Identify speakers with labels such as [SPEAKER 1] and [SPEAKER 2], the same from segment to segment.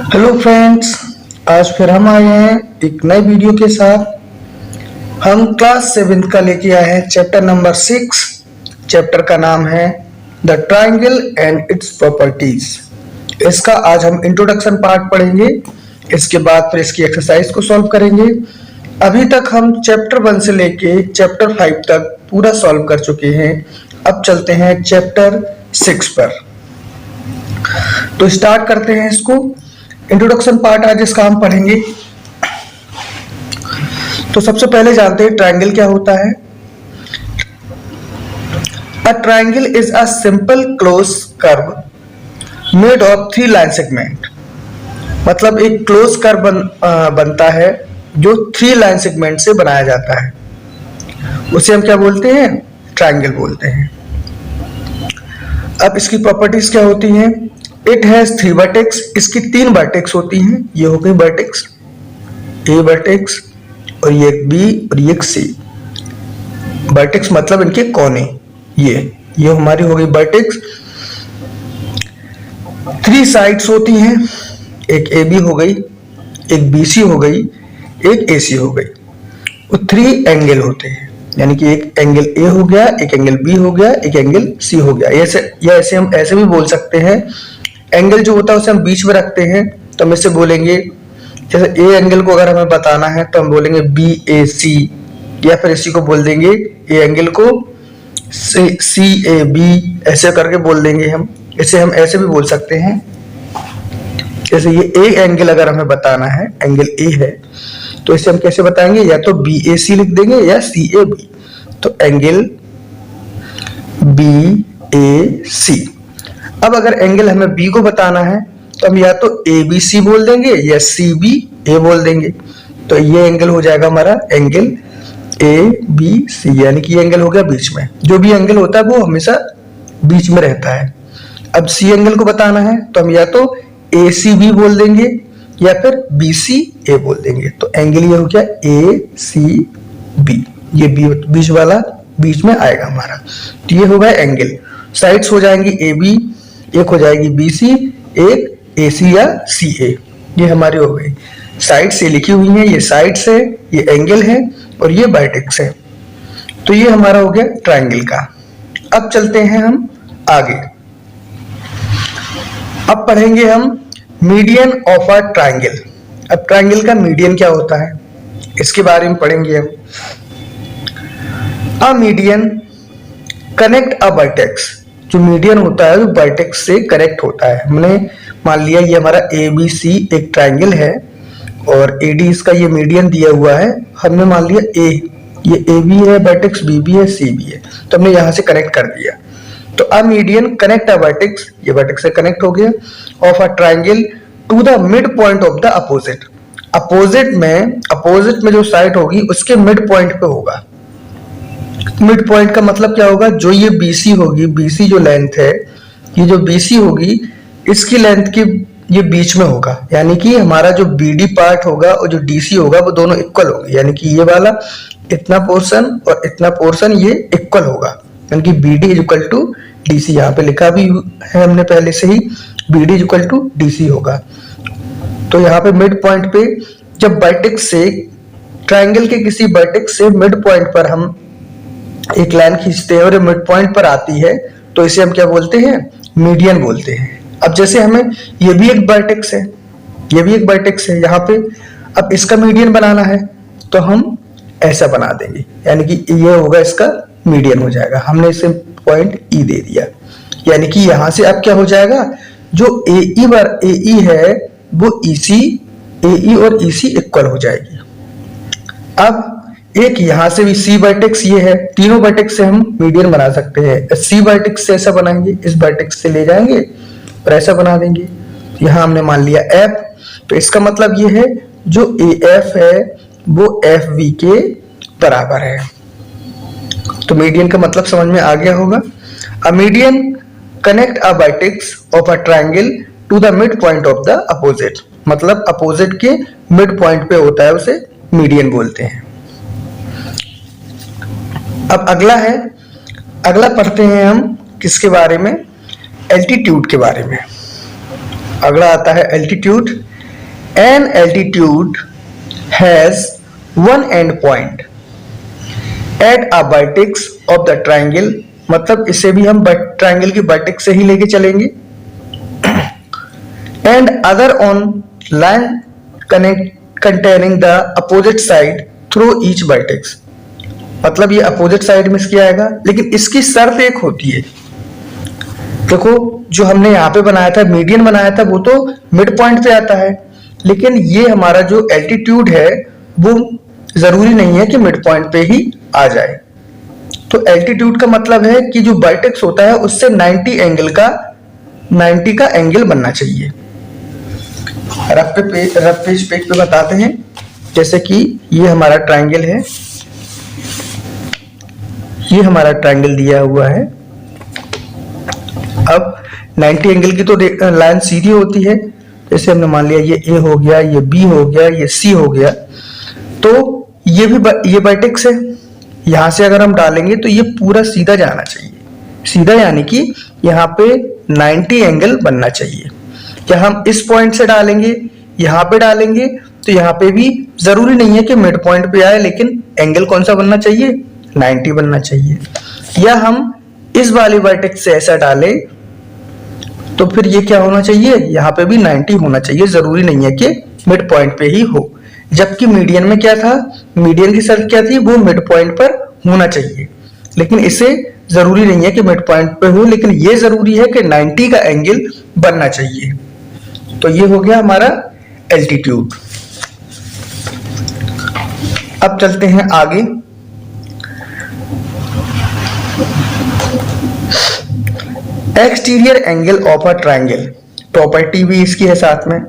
[SPEAKER 1] Hello friends, आज फिर हम आए हैं एक नए वीडियो के साथ। हम क्लास 7th का लेके आए हैं चैप्टर नंबर 6। चैप्टर का नाम है the triangle and its properties. इसका आज हम इंट्रोडक्शन पार्ट पढ़ेंगे, इसके बाद फिर इसकी एक्सरसाइज को सॉल्व करेंगे। अभी तक हम चैप्टर 1 से लेके चैप्टर 5 तक पूरा सॉल्व कर चुके हैं। अब चलते हैं चैप्टर 6 पर। तो स्टार्ट करते हैं इसको। इंट्रोडक्शन पार्ट आज इसका हम पढ़ेंगे। तो सबसे पहले जानते हैं ट्रायंगल क्या होता है। A triangle is a simple close curve made of 3 line segment. मतलब एक क्लोज कर्व बनता है जो 3 लाइन सेगमेंट से बनाया जाता है, उसे हम क्या बोलते हैं? ट्रायंगल बोलते हैं। अब इसकी प्रॉपर्टीज क्या होती हैं? It has 3 vertex. इसकी 3 वर्टेक्स होती हैं। ये हो गई वर्टेक्स ए वर्टेक्स, और ये एक बी और ये एक सी। वर्टेक्स मतलब इनके कोने। ये हमारी हो गई वर्टेक्स। 3 साइड्स होती हैं, एक ए बी हो गई, एक बी सी हो गई, एक ए सी हो गई। वो 3 एंगल होते हैं, यानी कि एक एंगल ए हो गया, एक एंगल बी हो गया, एक एंगल सी हो गया। ऐसे हम ऐसे भी बोल सकते हैं। एंगल जो होता है उसे हम बीच में रखते हैं, तो हम इससे बोलेंगे, जैसे ए एंगल को अगर हमें बताना है तो हम बोलेंगे बी ए सी, या फिर इसी को बोल देंगे ए एंगल को सी ए बी, ऐसे करके बोल देंगे हम। इसे हम ऐसे भी बोल सकते हैं, जैसे ये ए एंगल अगर हमें बताना है, एंगल ए है, तो इसे हम कैसे बताएंगे? या तो बी ए सी लिख देंगे या सी ए बी। तो एंगल बी ए सी। अब अगर एंगल हमें बी को बताना है तो हम या तो ए बी सी बोल देंगे या सी बी ए बोल देंगे। तो ये एंगल हो जाएगा हमारा एंगल ए बी सी, यानी कि ये एंगल हो गया बीच में। जो भी एंगल होता है वो हमेशा बीच में रहता है। अब सी एंगल को बताना है तो हम या तो ए सी बी बोल देंगे या फिर बी सी ए बोल देंगे। तो एंगल ये हो गया ए सी बी, ये बी बीच वाला बीच में आएगा हमारा। तो ये होगा एंगल। साइड्स हो जाएंगी ए बी, एक हो जाएगी बी सी, एक ए सी या सी ए। ये हमारी हो गई। साइड से लिखी हुई है, ये साइड्स है, ये एंगल है और ये वर्टेक्स है। तो ये हमारा हो गया ट्रायंगल का। अब चलते हैं हम आगे। अब पढ़ेंगे हम मीडियन ऑफ अ ट्रायंगल। अब ट्रायंगल का मीडियन क्या होता है इसके बारे में पढ़ेंगे हम। अ मीडियन कनेक्ट अ वर्टेक्स। जो मीडियन होता है वो वर्टेक्स से कनेक्ट होता है। हमने मान लिया ये हमारा ए बी सी एक ट्रायंगल है और ए डी इसका ये मीडियन दिया हुआ है। हमने मान लिया ये ए बी है, वर्टेक्स बी बी है, सी बी है, तो हमने यहां से कनेक्ट कर दिया। तो a median connect a vertex, ये वर्टेक्स से कनेक्ट हो गया, of a triangle to the mid point of the opposite. Opposite में जो साइड होगी उसके मिड पॉइंट पे होगा। मिड पॉइंट का मतलब क्या होगा? जो ये BC होगी, BC जो लेंथ है, ये जो BC होगी इसकी लेंथ की ये बीच में होगा। यानी कि हमारा जो BD पार्ट होगा और जो DC होगा वो दोनों इक्वल होंगे। यानी कि ये वाला इतना पोर्शन और इतना पोर्शन ये इक्वल होगा, यानी कि BD is equal to DC। यहाँ पे लिखा भी है हमने पहले से ही, BD is equal to DC होगा। तो यहाँ पे मिड पॉइंट पे जब वर्टेक्स से, ट्रायंगल के किसी वर्टेक्स से मिड पॉइंट पर हम एक लाइन खींचते हैं और ये मिड पॉइंट पर आती है, तो इसे हम क्या बोलते हैं? मीडियन बोलते हैं। अब जैसे हमें ये भी एक वर्टेक्स है, ये भी एक वर्टेक्स है यहाँ पे। अब इसका मीडियन बनाना है तो हम ऐसा बना देंगे, यानी कि ये होगा इसका मीडियन हो जाएगा। हमने इसे पॉइंट ई दे दिया, यानी कि यहां से अब क्या हो जाएगा? जो ए है वो ईसी, ए और ईसी इक्वल हो जाएगी। अब एक यहां से भी सी वर्टेक्स ये है, तीनों वर्टेक्स से हम मीडियन बना सकते हैं। सी वर्टेक्स से ऐसा बनाएंगे, इस वर्टेक्स से ले जाएंगे और ऐसा बना देंगे। यहां हमने मान लिया एफ, तो इसका मतलब ये है जो ए एफ है वो एफ वी के बराबर है। तो मीडियन का मतलब समझ में आ गया होगा। A median connect a vertex of a triangle to the mid point of the opposite. मतलब अपोजिट के मिड पॉइंट पे होता है, उसे मीडियन बोलते हैं। अब अगला पढ़ते हैं हम किसके बारे में? एल्टीट्यूड के बारे में। अगला आता है altitude. An altitude has one and point at a vertex of the triangle, मतलब इसे भी हम ट्राइंगल की वर्टेक्स से ही लेके चलेंगे। And other on line containing the opposite side through each vertex, मतलब ये अपोजिट साइड में इसकी आएगा, लेकिन इसकी शर्त एक होती है। देखो जो हमने यहाँ पे बनाया था, मीडियन बनाया था, वो तो मिड पॉइंट पे आता है, लेकिन ये हमारा जो एल्टीट्यूड है वो जरूरी नहीं है कि मिड पॉइंट पे ही आ जाए। तो एल्टीट्यूड का मतलब है कि जो वर्टेक्स होता है उससे 90 का एंगल बनना चाहिए। रफ पेज पे बताते हैं, जैसे कि ये हमारा ट्राइंगल है, ये हमारा ट्राइंगल दिया हुआ है। अब 90 एंगल की तो लाइन सीधी होती है, जैसे हमने मान लिया ये ए हो गया, ये बी हो गया, ये सी हो गया, तो ये वर्टेक्स है। यहां से अगर हम डालेंगे तो ये पूरा सीधा जाना चाहिए, सीधा यानी कि यहाँ पे 90 एंगल बनना चाहिए। क्या हम इस पॉइंट से डालेंगे, यहाँ पे डालेंगे, तो यहाँ पे भी जरूरी नहीं है कि मिड पॉइंट पे आए, लेकिन एंगल कौन सा बनना चाहिए, 90 बनना चाहिए। या हम इस वाली वर्टेक्स से ऐसा डालें तो फिर ये क्या होना चाहिए, यहाँ पे भी 90 होना चाहिए, जरूरी नहीं है कि मिड पॉइंट पे ही हो। जबकि मीडियन में क्या था, मीडियन की शर्त क्या थी, वो मिड पॉइंट पर होना चाहिए, लेकिन इसे जरूरी नहीं है कि मिड पॉइंट पे हो, लेकिन ये जरूरी है कि 90 का एंगल बनना चाहिए। तो ये हो गया हमारा एल्टीट्यूड। अब चलते हैं आगे। Exterior angle of a triangle, property भी इसकी है साथ में,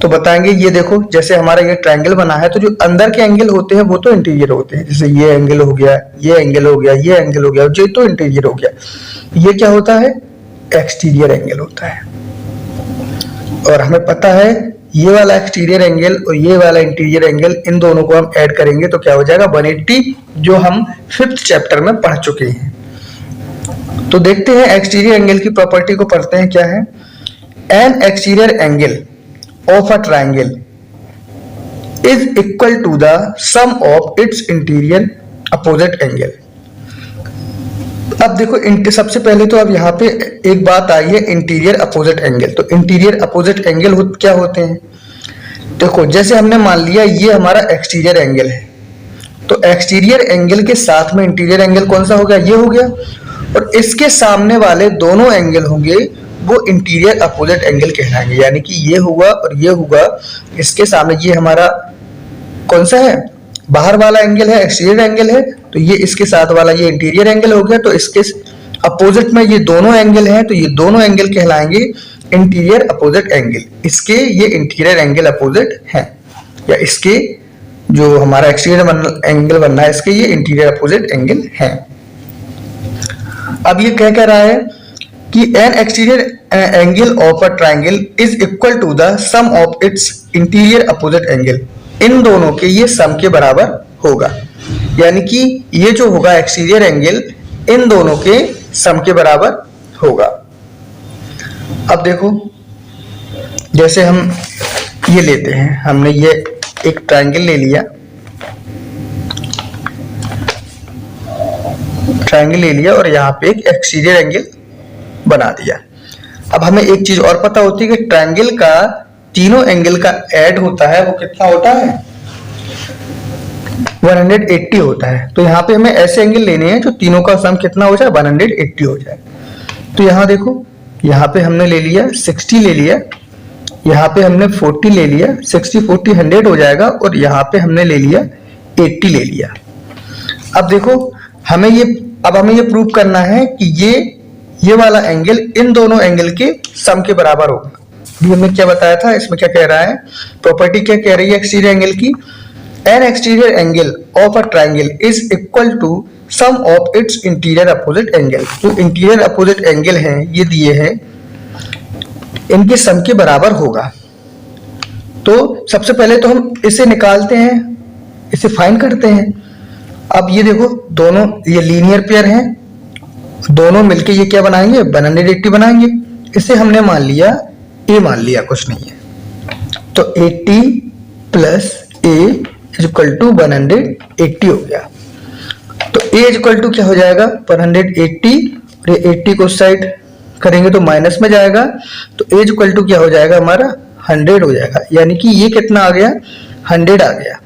[SPEAKER 1] तो बताएंगे। ये देखो जैसे हमारा ये ट्राइंगल बना है, तो जो अंदर के एंगल होते हैं वो तो इंटीरियर होते हैं, जैसे ये एंगल हो गया, ये एंगल हो गया, ये एंगल हो गया, ये तो इंटीरियर हो गया। ये क्या होता है, एक्सटीरियर एंगल होता है। और हमें पता है ये वाला एक्सटीरियर एंगल और ये वाला इंटीरियर एंगल, इन दोनों को हम ऐड करेंगे तो क्या हो जाएगा 180, जो हम 5th चैप्टर में पढ़ चुके हैं। तो देखते हैं एक्सटीरियर एंगल की प्रॉपर्टी को पढ़ते हैं क्या है। N exterior angle of a triangle is equal to the sum of its interior opposite angle। अब देखो सबसे पहले तो अब यहाँ पे एक बात आई है, इंटीरियर अपोजिट एंगल। तो इंटीरियर अपोजिट एंगल क्या होते हैं, देखो जैसे हमने मान लिया ये हमारा एक्सटीरियर एंगल है, तो एक्सटीरियर एंगल के साथ में इंटीरियर एंगल कौन सा हो गया, ये हो गया, और इसके सामने वाले दोनों एंगल होंगे वो इंटीरियर अपोजिट एंगल कहलाएंगे, यानी कि ये हुआ और ये हुआ, इसके सामने ये हमारा कौन सा है, बाहर वाला एंगल है, एक्सटीरियर एंगल है, तो ये इसके साथ वाला ये इंटीरियर एंगल हो गया। तो इसके अपोजिट में ये दोनों एंगल हैं, तो ये दोनों एंगल कहलाएंगे इंटीरियर अपोजिट एंगल। इसके ये इंटीरियर एंगल अपोजिट है, या इसके जो हमारा एक्सटीरियर एंगल बनना है इसके ये इंटीरियर अपोजिट एंगल है। अब ये कह रहा है कि an exterior angle of a triangle is equal to the sum of its interior opposite angle, इन दोनों के ये सम के बराबर होगा, यानी कि ये जो होगा एक्सटीरियर एंगल इन दोनों के सम के बराबर होगा। अब देखो जैसे हम ये लेते हैं, हमने ये एक ट्राइंगल ले लिया, और यहाँ पे एक एक्सटीरियर एंगल बना दिया। अब हमें एक चीज और पता होती है कि ट्रायंगल का तीनों एंगल का ऐड होता है वो कितना होता है, 180 होता है। तो यहाँ पे हमें ऐसे एंगल लेने हैं जो तीनों का सम कितना हो जाए, 180 हो जाए। तो यहाँ देखो, यहाँ पे हमने ले लिया 60 ले लिया, यहाँ पे हमने 40 ले लिया, 60 40 100 हो जाएगा, और यहाँ पे हमने ले लिया 80 ले लिया। अब देखो हमें ये प्रूव करना है कि ये वाला एंगल इन दोनों एंगल के सम के बराबर होगा। अभी हमने क्या बताया था, इसमें क्या कह रहा है, प्रॉपर्टी क्या कह रही है एक्सटीरियर एंगल की, an exterior angle of a triangle is equal to sum of its interior opposite angle. जो इंटीरियर अपोजिट एंगल हैं ये दिए हैं, इनके सम के बराबर होगा। तो सबसे पहले तो हम इसे निकालते हैं, इसे फाइंड करते हैं। अब ये देखो दोनों ये लीनियर पेयर हैं, दोनों मिलके ये क्या बनाएंगे, 180 बनाएंगे। इसे हमने मान लिया ए मान लिया, कुछ नहीं है। तो 80 plus A is equal to 180 हो गया। तो ए इज इक्वल टू क्या हो जाएगा 180, और ये 80 को साइड करेंगे तो माइनस में जाएगा, तो ए इज इक्वल टू क्या हो जाएगा हमारा 100 हो जाएगा। यानी कि ये कितना आ गया 100 आ गया।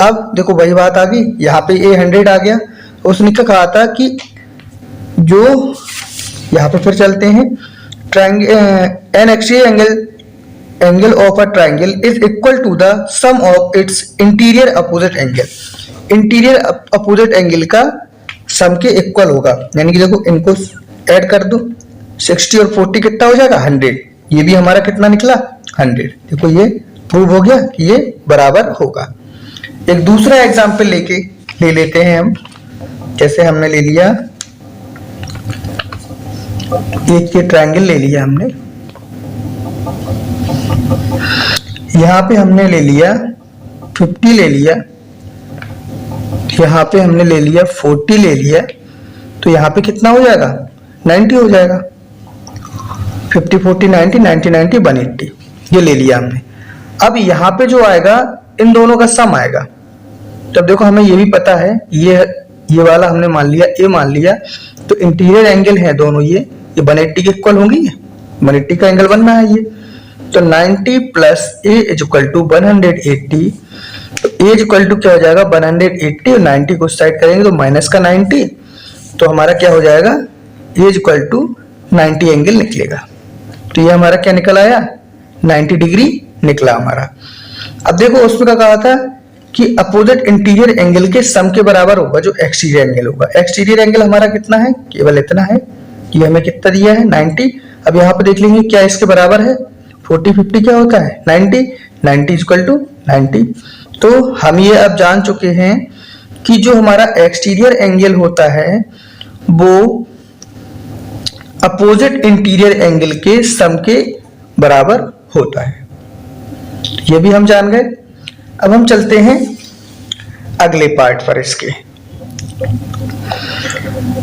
[SPEAKER 1] अब देखो वही बात आ गई, यहाँ पे ए 100 आ गया। उसने क्या कहा था कि जो यहाँ पे फिर चलते हैं, an exterior angle of a triangle is equal to the sum of its interior opposite angle. Interior opposite angle का सम के इक्वल होगा। यानी कि देखो इनको ऐड कर दो, 60 और 40 कितना हो जाएगा 100। ये भी हमारा कितना निकला 100। देखो ये प्रूव हो गया कि ये बराबर होगा। एक दूसरा एग्जाम्पल ले लेते हैं हम। जैसे हमने ले लिया एक ये ट्रायंगल ले लिया हमने, यहाँ पे हमने ले लिया 50 ले लिया, यहाँ पे हमने ले लिया 40 ले लिया, तो यहाँ पे कितना हो जाएगा 90 हो जाएगा। 50 40 90 90 90 180 ये ले लिया हमने। अब यहाँ पे जो आएगा इन दोनों का सम आएगा। तब देखो हमें ये भी पता है, ये वाला हमने मान लिया ए मान लिया, तो इंटीरियर एंगल है दोनों ये 180 के इक्वल होंगी, 180 का एंगल बनना है ये। तो 90 plus A is equal to 180। तो ए इज इक्वल टू क्या हो जाएगा 180, और 90 को साइड करेंगे तो माइनस का 90, तो हमारा क्या हो जाएगा ए इज इक्वल टू 90 एंगल निकलेगा। तो ये हमारा क्या निकल आया 90 डिग्री निकला हमारा। अब देखो उसमें क्या कहा था कि अपोजिट इंटीरियर एंगल के सम के बराबर होगा जो एक्सटीरियर एंगल होगा। एक्सटीरियर एंगल हमारा कितना है, केवल इतना है कि हमें कितना दिया है 90। अब यहाँ पे देख लेंगे क्या इसके बराबर है, 40 50 क्या होता है 90, 90 इक्वल टू 90। तो हम ये अब जान चुके हैं कि जो हमारा एक्सटीरियर एंगल होता है वो अपोजिट इंटीरियर एंगल के सम के बराबर होता है। ये भी हम जान गए। अब हम चलते हैं अगले पार्ट पर इसके।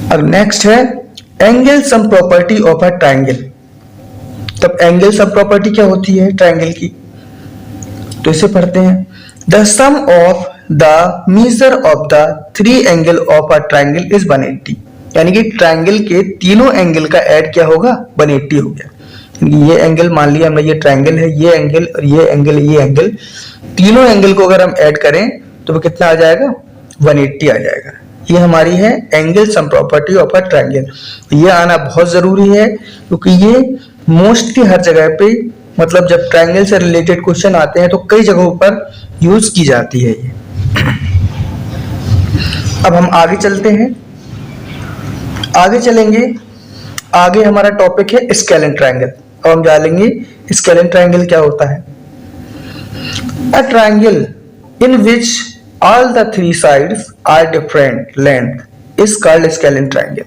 [SPEAKER 1] अब नेक्स्ट है angle sum property of a triangle. तब एंगल सम प्रॉपर्टी क्या होती है ट्रायंगल की, तो इसे पढ़ते हैं। The sum of the measure of the 3 angle of a triangle is 180। यानी कि ट्रायंगल के तीनों एंगल का ऐड क्या होगा 180 हो गया। ये एंगल मान लिया हमने, ये ट्रायंगल है, ये एंगल और ये एंगल, तीनों एंगल को अगर हम ऐड करें तो वो कितना आ जाएगा 180 आ जाएगा। ये हमारी है angle sum property of a triangle. ये आना बहुत जरूरी है क्योंकि ये मोस्टली हर जगह पे, मतलब जब ट्रायंगल से रिलेटेड क्वेश्चन आते हैं तो कई जगहों पर यूज की जाती है ये। अब हम आगे चलते हैं, आगे चलेंगे। आगे हमारा टॉपिक है स्केलेन ट्रायंगल। अब हम जानेंगे स्केलेन ट्रायंगल क्या होता है। A triangle in which all the 3 sides are different length is called scalene triangle।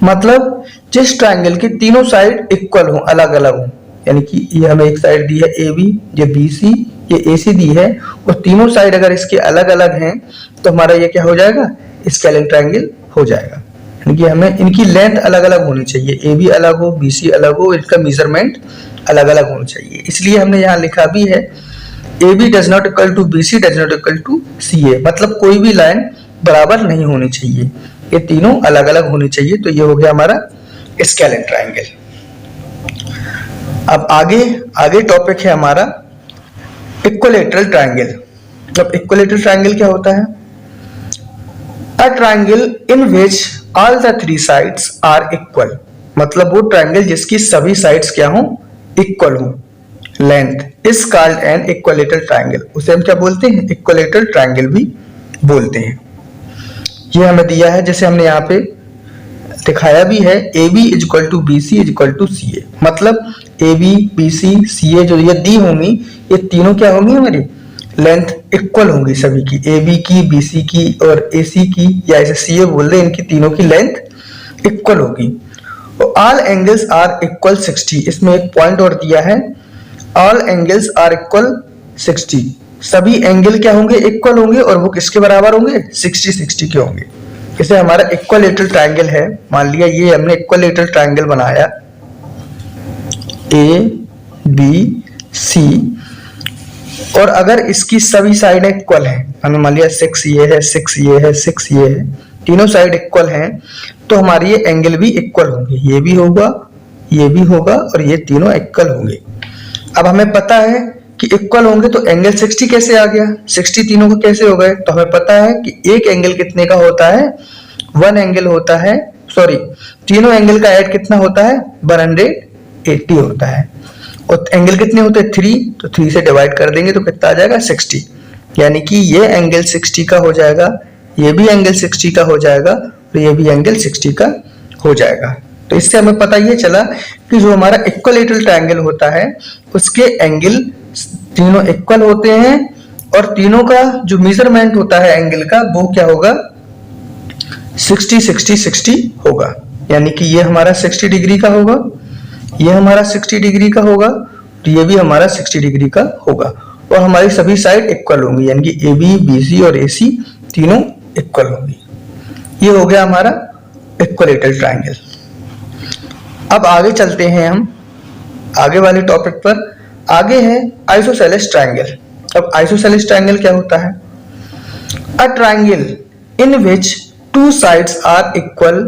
[SPEAKER 1] मतलब जिस ट्रायंगल के तीनों साइड इक्वल हो, अलग अलग हो, यानी कि ये हमें एक साइड दी है AB, ये BC, ये AC दी है, और तीनों साइड अगर इसके अलग अलग हैं तो हमारा ये क्या हो जाएगा स्केलेन ट्रायंगल हो जाएगा। यानी कि हमें इनकी लेंथ अलग अलग होनी चाहिए, AB अलग हो, BC अलग हो, इनका मेजरमेंट अलग अलग होना चाहिए। इसलिए हमने यहाँ लिखा भी है AB does not equal to BC does not equal to CA। मतलब कोई भी लाइन बराबर नहीं होनी चाहिए, ये तीनों अलग अलग होनी चाहिए। तो ये हो गया हमारा स्केलेन ट्रायंगल। अब आगे टॉपिक है हमारा इक्विलैटरल ट्रायंगल। मतलब इक्विलैटरल ट्रायंगल क्या होता है, a triangle in which all the 3 sides are equal. मतलब वो ट्रायंगल जिसकी सभी साइड्स क्या हो इक्वल हो, length is called N equilateral triangle. उसे हम क्या बोलते हैं इक्विलैटरल ट्रायंगल भी बोलते हैं। ये हमें दिया है, जैसे हमने यहाँ पे दिखाया भी है, AB is equal to BC is equal to CA। मतलब AB BC CA जो ये दी होंगी, ये तीनों क्या होंगी हमारी लेंथ इक्वल होंगी सभी की, AB की, BC की और AC की, या ऐसे CA बोल रहे, इनकी तीनों की लेंथ इक्वल होगी। All angles are equal 60। इसमें एक पॉइंट और दिया है, ऑल एंगल्स आर इक्वल 60। सभी एंगल क्या होंगे इक्वल होंगे, और वो किसके बराबर होंगे 60 के होंगे। इसे हमारा इक्विलैटरल ट्रायंगल है। मान लिया ये हमने इक्विलैटरल ट्रायंगल बनाया, A बी सी, और अगर इसकी सभी साइड इक्वल है, हमने मान लिया 6 ये है, 6 ये है, 6 ये है, तीनों साइड इक्वल हैं, तो हमारी ये एंगल भी इक्वल होंगे, ये भी होगा, ये भी होगा, और ये तीनों इक्वल होंगे। अब हमें पता है कि इक्वल होंगे, तो एंगल 60 कैसे आ गया, 60 तीनों को कैसे हो गए, तो हमें पता है कि एक एंगल कितने का होता है, 1 एंगल होता है, सॉरी तीनों एंगल का ऐड कितना होता है, 180 होता है, और एंगल कितने होते हैं 3, तो 3 से डिवाइड कर देंगे तो कितना आ जाएगा 60, यानी कि ये एंगल 60 का हो जाएगा, ये भी एंगल 60 का हो जाएगा, और ये भी एंगल 60 का हो जाएगा। तो इससे हमें पता ये चला कि जो हमारा इक्विलैटरल ट्रायंगल होता है उसके एंगल तीनों इक्वल होते हैं, और तीनों का जो मेजरमेंट होता है एंगल का वो क्या होगा, 60 60 60 होगा, यानी कि ये हमारा 60 डिग्री का होगा, ये हमारा 60 डिग्री का होगा, तो ये भी हमारा 60 डिग्री का होगा, और हमारी सभी साइड इक्वल होंगी, यानी कि ए बी, बी सी और ए सी तीनों इक्वल होंगी। ये हो गया हमारा इक्विलैटरल ट्रायंगल। अब आगे चलते हैं हम आगे वाले टॉपिक पर। आगे है आइसोसेलेस ट्रायंगल। अब आइसोसेलेस ट्रायंगल क्या होता है, a triangle in which two sides are equal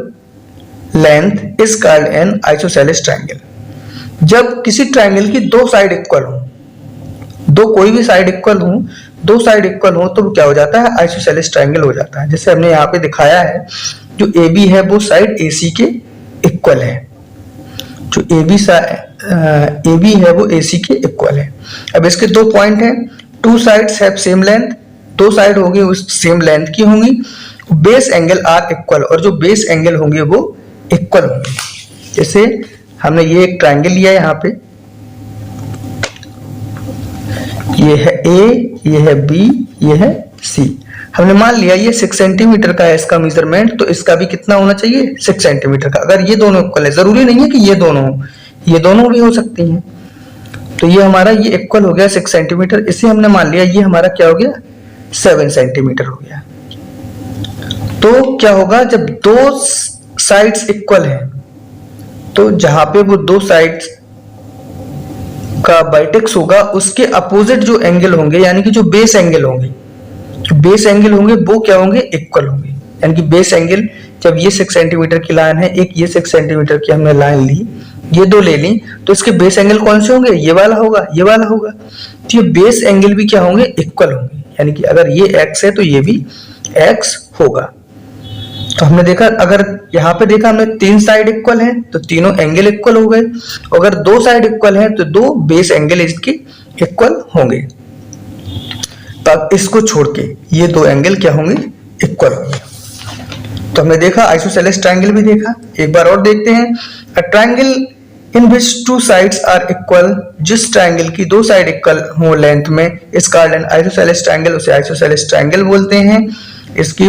[SPEAKER 1] length is called an isosceles triangle. जब किसी ट्रायंगल की दो साइड इक्वल हो, दो कोई भी साइड इक्वल हो, दो साइड इक्वल हो, तो क्या हो जाता है, आइसोसेलेस ट्रायंगल हो जाता है। जैसे हमने यहाँ पे दिखाया है, जो ए बी है वो साइड ए सी के इक्वल है, जो ए बी है वो ए सी के इक्वल है। अब इसके दो पॉइंट हैं, two sides have same length, दो साइड होंगे उस सेम लेंथ की होंगी, बेस एंगल आर इक्वल, और जो बेस एंगल होंगे वो इक्वल होंगे। जैसे हमने ये एक ट्रायंगल लिया है, यहाँ पे ये है ए, ये है बी, ये है सी। हमने मान लिया ये 6 सेंटीमीटर का है इसका मेजरमेंट, तो इसका भी कितना होना चाहिए, 6 सेंटीमीटर का। अगर ये दोनों इक्वल है, जरूरी नहीं है कि ये दोनों हो, ये दोनों भी हो सकती हैं। तो ये हमारा ये इक्वल हो गया 6 सेंटीमीटर, इसे हमने मान लिया ये हमारा क्या हो गया, 7 सेंटीमीटर हो गया। तो क्या होगा, जब दो साइड्स इक्वल है, तो जहां पे वो दो साइड्स का बाइटेक्स होगा उसके अपोजिट जो एंगल होंगे, यानी कि जो बेस एंगल होंगे, जो बेस एंगल होंगे वो क्या होंगे, इक्वल होंगे। यानी कि बेस एंगल, जब ये 6 सेंटीमीटर की लाइन है, एक ये 6 सेंटीमीटर की हमने लाइन ली, ये दो ले ली, तो इसके बेस एंगल कौन से होंगे, ये वाला होगा, ये वाला होगा। तो ये बेस एंगल भी क्या होंगे, इक्वल होंगे। यानी कि अगर ये x है तो ये भी x होगा। तो हमने देखा, अगर यहाँ पे देखा हमने तीन साइड इक्वल हैं तो तीनों एंगल इक्वल हो गए, अगर दो साइड इक्वल हैं तो दो बेस एंगल इसके इक्वल होंगे। तब इसको छोड़ के ये दो एंगल क्या होंगे, इक्वल होंगे। तो हमने देखा आइसोसेलेस ट्रायंगल भी देखा, एक बार और देखते हैं। A triangle in which two sides are equal, जिस ट्रायंगल की दो साइड इक्वल हो लेंथ में, is called an isosceles triangle, उसे आइसोसेलेस ट्रायंगल बोलते हैं। इसकी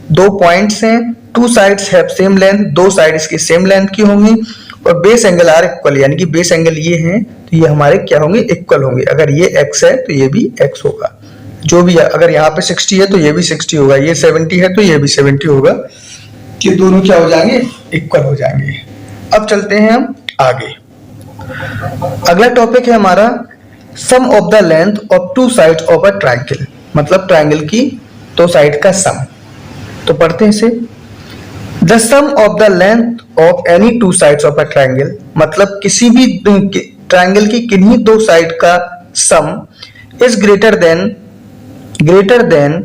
[SPEAKER 1] दो पॉइंट्स हैं, two sides have same length, दो साइड इसकी सेम लेंथ की होंगी, और बेस एंगल आर इक्वल, यानी कि बेस एंगल ये हैं तो ये हमारे क्या होंगे, इक्वल होंगे। अगर ये x है तो ये भी x होगा, जो भी है। अगर यहाँ पे 60 है तो ये भी 60 होगा, ये 70 है तो ये भी 70 होगा, कि दोनों क्या हो जाएंगे, इक्वल हो जाएंगे। अब चलते हैं हम आगे। अगला टॉपिक है हमारा sum of the length of two sides of a triangle, मतलब ट्रायंगल की दो साइड का सम। तो पढ़ते हैं इसे। The sum of the length of any two sides of a triangle, मतलब किसी भी ट्रायंगल की किन्हीं दो साइड का sum is greater than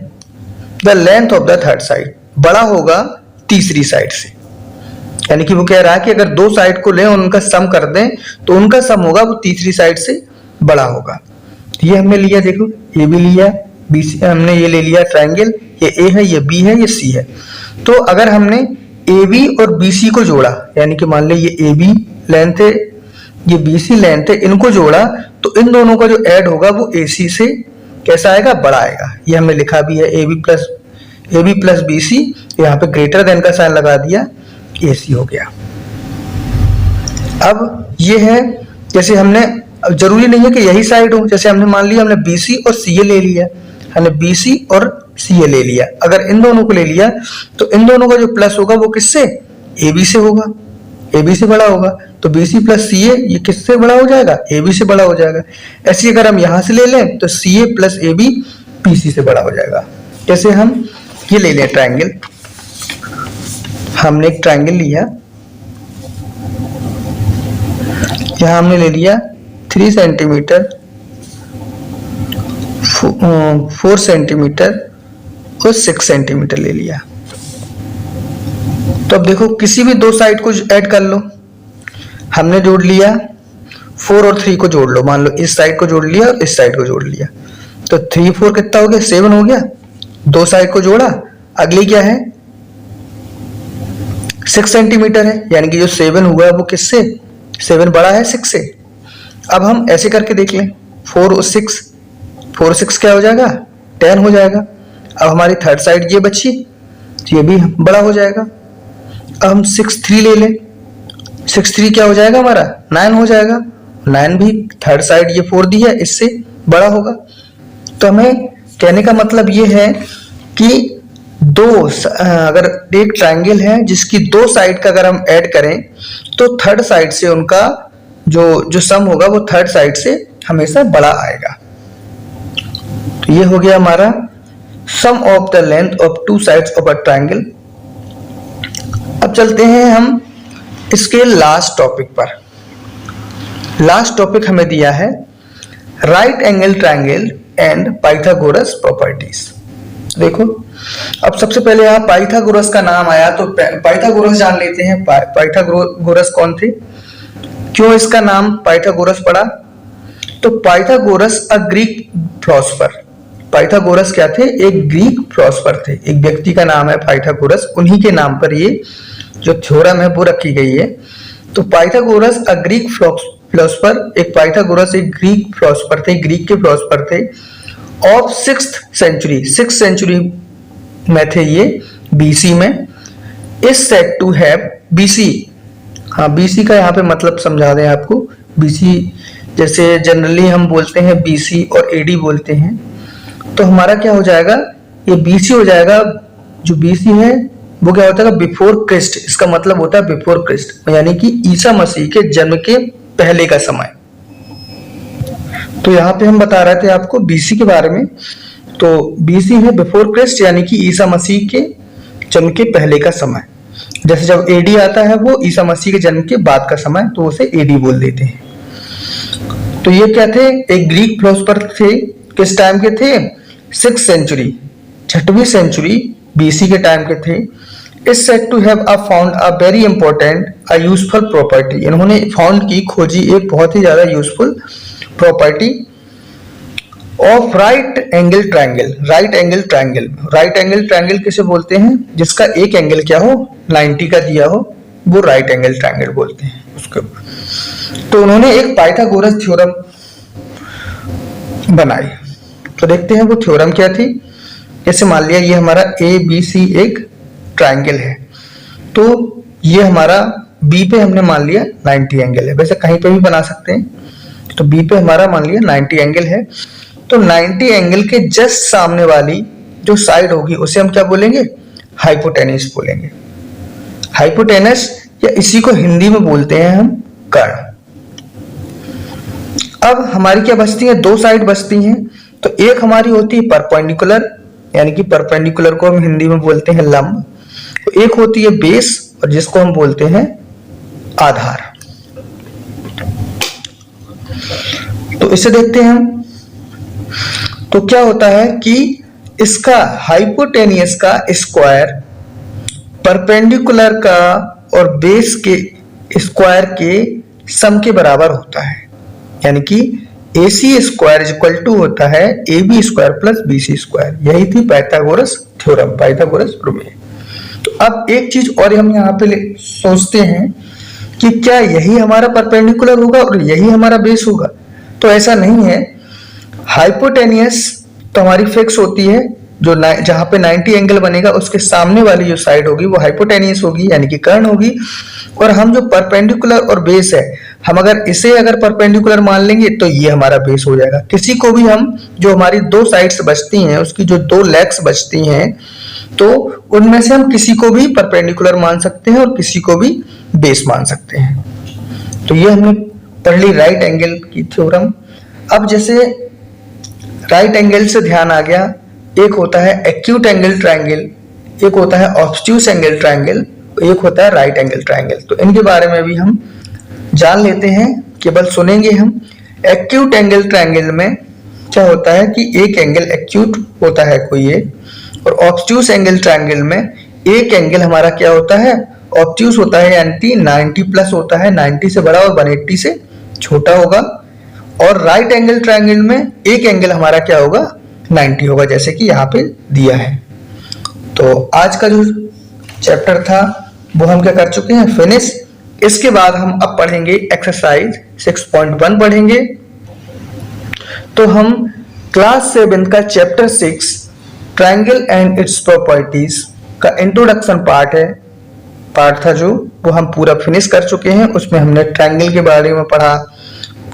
[SPEAKER 1] the length of the third side, बड़ा होगा तीसरी साइड से। यानी कि वो कह रहा है कि अगर दो साइड को लें और उनका सम कर दें तो उनका सम होगा वो तीसरी साइड से बड़ा होगा। ये हमने लिया, देखो ये भी लिया, बी सी हमने ये ले लिया ट्रायंगल, ये ए है, ये बी है, ये सी है। तो अगर हमने ए बी और बी सी को जोड़ा, यानी कि मान लो ये ए बी लेंथ है, ये बी सी लेंथ है, इनको जोड़ा तो इन दोनों का जो ऐड होगा वो ए सी से कैसा आएगा, बड़ा आएगा। ये हमने लिखा भी है A B plus B C, यहाँ पे ग्रेटर देन का साइन लगा दिया, ए सी हो गया। अब ये है, जैसे हमने, जरूरी नहीं है कि यही साइड हो, जैसे हमने मान लिया हमने बी सी और सी ए ले लिया, हमने बी सी और सी ए ले लिया। अगर इन दोनों को ले लिया तो इन दोनों का जो प्लस होगा वो किससे, ए बी से होगा, ए बी से बड़ा होगा। तो BC प्लस CA ये किससे बड़ा हो जाएगा, AB से बड़ा हो जाएगा। ऐसे अगर हम यहां से ले लें तो CA प्लस AB BC से बड़ा हो जाएगा। जैसे हम ये ले लें ट्रायंगल, हमने एक ट्रायंगल लिया, यहां हमने ले लिया 3 सेंटीमीटर, 4 सेंटीमीटर और 6 सेंटीमीटर ले लिया। तो अब देखो किसी भी दो साइड को ऐड कर लो, हमने जोड़ लिया 4 और 3 को जोड़ लो, मान लो इस साइड को जोड़ लिया और इस साइड को जोड़ लिया, तो 3 4 कितना हो गया, 7 हो गया। दो साइड को जोड़ा, अगली क्या है 6 सेंटीमीटर है, यानी कि जो 7 हुआ वो किससे, 7 बड़ा है 6 से। अब हम ऐसे करके देख लें, 4 और 6, 4 और 6 क्या हो जाएगा, 10 हो जाएगा। अब हमारी थर्ड साइड ये बची, ये भी बड़ा हो जाएगा। अब हम 6 3 ले लें, 6 3 क्या हो जाएगा हमारा, 9 हो जाएगा। 9 भी थर्ड साइड ये 4 दी है, इससे बड़ा होगा। तो हमें कहने का मतलब ये है कि अगर एक ट्रायंगल है जिसकी दो साइड का अगर हम ऐड करें तो थर्ड साइड से उनका जो सम होगा वो थर्ड साइड से हमेशा बड़ा आएगा। तो ये हो गया हमारा sum of the length of two sides of a triangle. अब चलते हैं हम इसके लास्ट टॉपिक पर। लास्ट टॉपिक हमें दिया है right angle triangle and Pythagoras properties. देखो अब सबसे पहले यहाँ पाइथागोरस का नाम आया तो पाइथागोरस जान लेते हैं। पाइथागोरस कौन थे, क्यों इसका नाम पाइथागोरस पड़ा। तो Pythagoras a Greek philosopher, Pythagoras क्या थे, एक ग्रीक फिलोसोफर थे, एक व्यक्ति का नाम है पाइथागोरस, उन्हीं के नाम पर ये जो थ्योरम है वो रखी गई है। तो पाइथागोरस अ ग्रीक फिलोसोफर, एक पाइथागोरस एक ग्रीक फिलोसोफर थे, ग्रीक के फिलोसोफर थे of 6th century, 6th century में थे ये, BC में। Is said to have BC, हाँ BC का यहाँ पे मतलब समझा दें आपको। BC जैसे जनरली हम बोलते हैं BC और AD बोलते हैं, तो हमारा क्या हो जाएगा, ये BC हो जाएगा। जो BC है वो क्या होता है, बिफोर क्रिस्ट, इसका मतलब होता है बिफोर क्रिस्ट, यानी कि ईसा मसीह के जन्म के पहले का समय। तो यहाँ पे हम बता रहे थे आपको BC के बारे में। तो BC है बिफोर क्रिस्ट, यानी कि ईसा मसीह के जन्म के पहले का समय। जैसे जब AD आता है वो ईसा मसीह के जन्म के बाद का समय, तो उसे AD बोल देते हैं। तो ये क्या थे, एक ग्रीक फिलोसोफर थे, किस टाइम के थे, 6th सेंचुरी, 6वीं सेंचुरी BC के टाइम के थे। Is said to have found a very important a useful property, इन्होंने फाउंड की, खोजी एक बहुत ही ज्यादा useful property of right angle triangle. Right angle triangle, right angle triangle किसे बोलते हैं, जिसका एक एंगल क्या हो 90 का दिया हो, वो राइट एंगल ट्रायंगल बोलते हैं उसको। तो उन्होंने एक पाइथागोरस थ्योरम बनाई। तो देखते हैं वो थ्योरम क्या थी। जैसे मान लिया ये हमारा ABC एक ट्रायंगल है, तो ये हमारा B पे हमने मान लिया 90 एंगल है, वैसे कहीं पे भी बना सकते हैं। तो B पे हमारा मान लिया 90 एंगल है, तो 90 एंगल के जस्ट सामने वाली जो साइड होगी उसे हम क्या बोलेंगे, हाइपोटेनस बोलेंगे। हाइपोटेनस, या इसी को हिंदी में बोलते हैं हम कर्ण। अब हमारी क्या बचती है, दो साइड बचती हैं। तो एक हमारी होती है परपेंडिकुलर, यानी कि परपेंडिकुलर को हम हिंदी में बोलते हैं लंब। तो एक होती है बेस, और जिसको हम बोलते हैं आधार। तो इसे देखते हैं हम। तो क्या होता है कि इसका हाइपोटेनियस का स्क्वायर परपेंडिकुलर का और बेस के स्क्वायर के सम के बराबर होता है, यानी कि AC square is equal to होता है AB square plus BC square. यही थी पाइथागोरस थ्योरम, पाइथागोरस प्रमेय। तो अब एक चीज और हम यहाँ पे सोचते हैं कि क्या यही हमारा परपेंडिकुलर होगा और यही हमारा बेस होगा, तो ऐसा नहीं है। हाइपोटेनियस तो हमारी फिक्स होती है, जो जहां पे 90 एंगल बनेगा उसके सामने वाली जो साइड होगी वो हाइपोटेनियस होगी, यानी कि कर्ण होगी। और हम जो परपेंडिकुलर और बेस है, हम अगर इसे अगर परपेंडिकुलर मान लेंगे तो ये हमारा बेस हो जाएगा। किसी को भी हम जो हमारी दो साइड्स बचती हैं, उसकी जो दो लेग्स बचती हैं, तो उनमें से हम किसी को भी परपेंडिकुलर मान सकते हैं और किसी को भी बेस मान सकते हैं। तो ये हमने पढ़ ली राइट एंगल की थ्योरम। अब जैसे राइट एंगल से ध्यान आ गया, एक होता है एक्यूट एंगल ट्रायंगल, एक होता है ऑब्ट्यूस एंगल ट्रायंगल, एक होता है राइट एंगल ट्रायंगल। तो इनके बारे में भी हम जान लेते हैं, केवल सुनेंगे हम। एक्यूट एंगल ट्रायंगल में क्या होता है कि एक एंगल एक्यूट होता है कोई एक, और ऑब्ट्यूस एंगल ट्रायंगल में एक एंगल हमारा क्या होता है, ऑब्ट्यूस होता है, यानी 90 प्लस होता है, 90 से बड़ा और 180 से छोटा होगा। और राइट एंगल ट्रायंगल में एक एंगल हमारा क्या होगा, 90 होगा, जैसे कि यहाँ पे दिया है। तो आज का जो चैप्टर था वो हम क्या कर चुके हैं, फिनिश। इसके बाद हम अब पढ़ेंगे एक्सरसाइज 6.1 पढ़ेंगे। तो हम क्लास 7 का chapter 6 triangle and its properties का इंट्रोडक्शन पार्ट था जो, वो हम पूरा फिनिश कर चुके हैं। उसमें हमने ट्रायंगल के बारे में पढ़ा,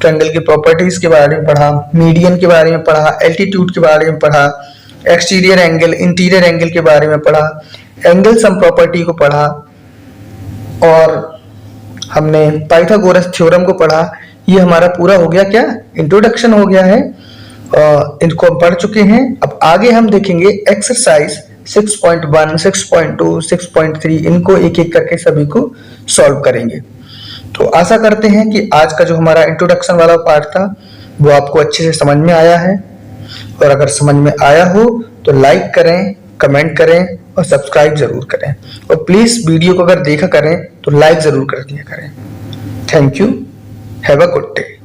[SPEAKER 1] ट्रायंगल की प्रॉपर्टीज के बारे में पढ़ा, मीडियन के बारे में पढ़ा, एल्टीट्यूड के बारे में पढ़ा, एक्सटीरियर एंगल इंटीरियर एंगल के बारे में पढ़ा, एंगल सम प्रॉपर्टी को पढ़ा, और हमने पाइथागोरस थ्योरम को पढ़ा। ये हमारा पूरा हो गया, क्या इंट्रोडक्शन हो गया है, इनको हम पढ़ चुके हैं। अब आगे हम देखेंगे एक्सरसाइज 6.1, 6.2, 6.3, इनको एक एक करके सभी को सॉल्व करेंगे। तो आशा करते हैं कि आज का जो हमारा इंट्रोडक्शन वाला पार्ट था वो आपको अच्छे से समझ में आया है, और अगर समझ में आया हो तो लाइक करें, कमेंट करें और सब्सक्राइब जरूर करें, और प्लीज वीडियो को अगर देखा करें तो लाइक जरूर कर दिया करें। Thank you, have a good day.